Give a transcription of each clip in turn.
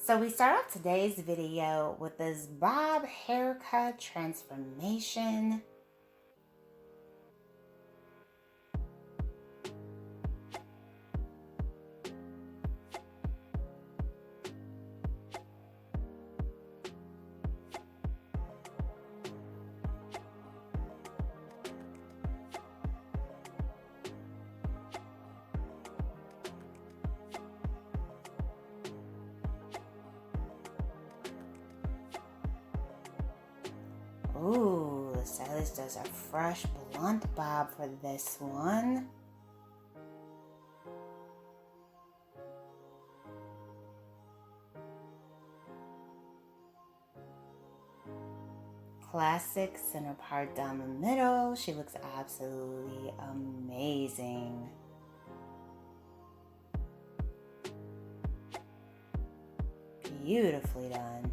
So we start off today's video with this bob haircut transformation. Ooh, the stylist does a fresh blunt bob for this one. Classic center part down the middle. She looks absolutely amazing. Beautifully done.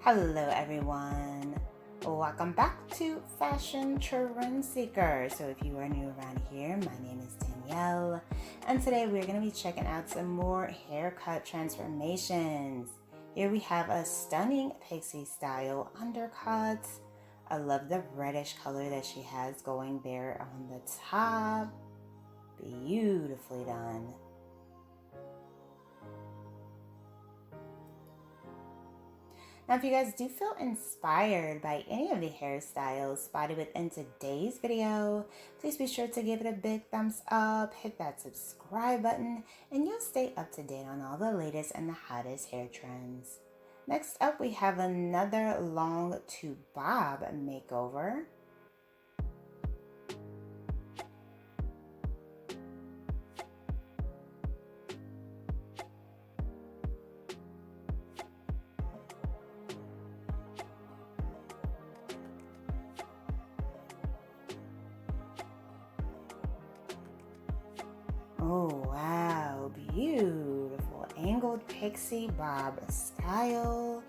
Hello everyone, welcome back to Fashion Trend Seeker. So if you are new around here, my name is Danielle, and today we're going to be checking out some more haircut transformations. Here we have a stunning pixie style undercut. I love the reddish color that she has going there on the top. Beautifully done. Now, if you guys do feel inspired by any of the hairstyles spotted within today's video, please be sure to give it a big thumbs up, hit that subscribe button, and you'll stay up to date on all the latest and the hottest hair trends. Next up, we have another long to bob makeover. Oh wow, beautiful angled pixie bob style.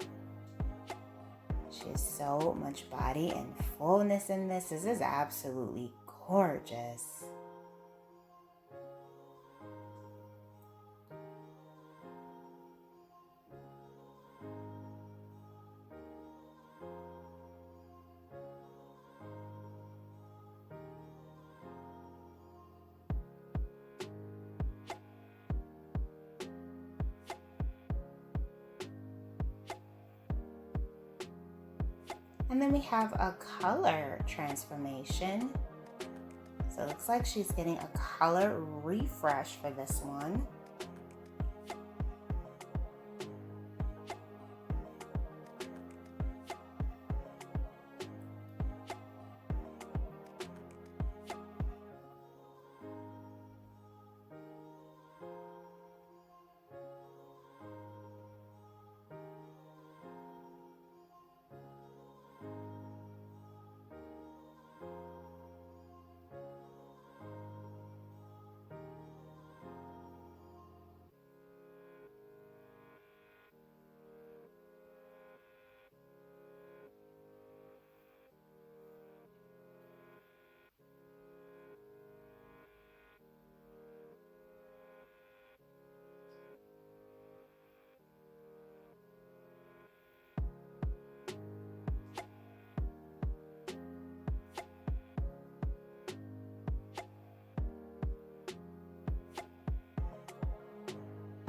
She has so much body and fullness in this. This is absolutely gorgeous. And then we have a color transformation. So it looks like she's getting a color refresh for this one.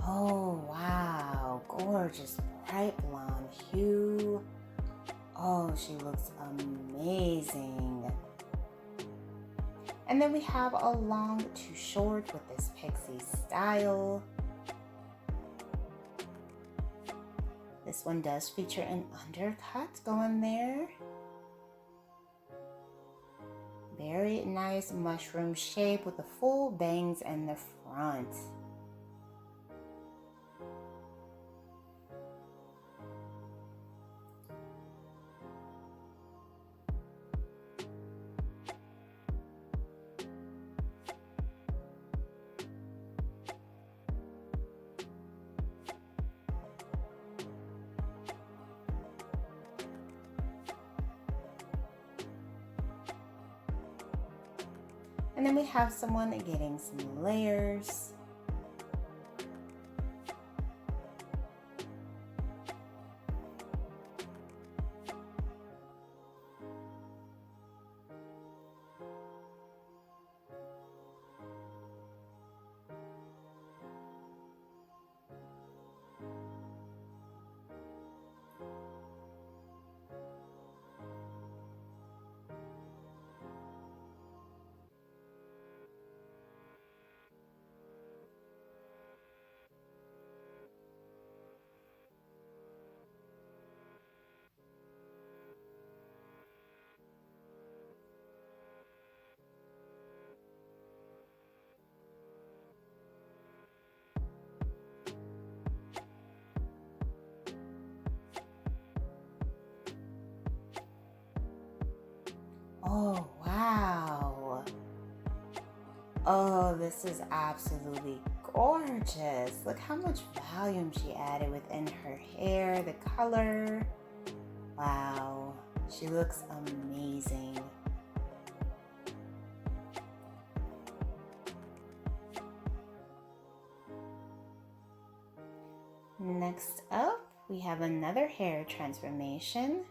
Oh wow, gorgeous bright blonde hue. Oh, she looks amazing. And then we have a long to short with this pixie style. This one does feature an undercut going there. Very nice mushroom shape with the full bangs in the front. And then we have someone getting some layers. Oh, wow. Oh, this is absolutely gorgeous. Look how much volume she added within her hair, the color. Wow, she looks amazing. Next up, we have another hair transformation.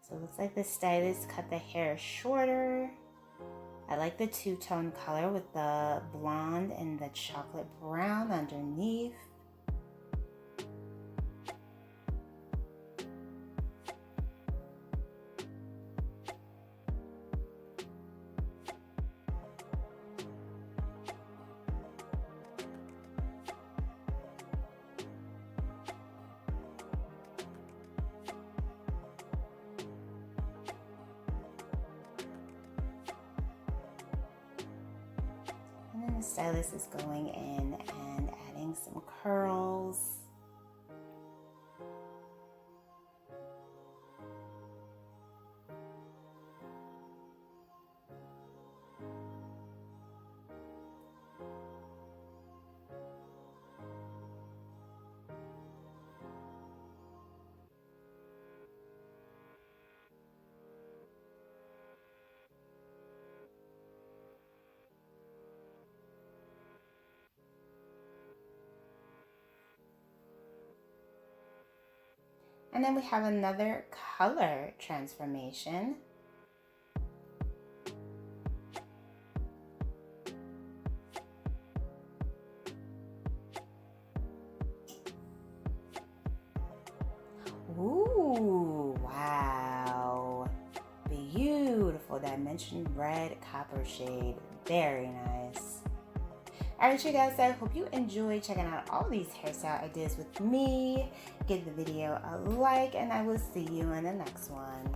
So it looks like the stylist cut the hair shorter. I like the two-tone color with the blonde and the chocolate brown underneath. And then the stylist is going in and adding some curls. And then we have another color transformation. Ooh, wow. Beautiful dimension red copper shade. Very nice. Alright, you guys, I hope you enjoyed checking out all these hairstyle ideas with me. Give the video a like, and I will see you in the next one.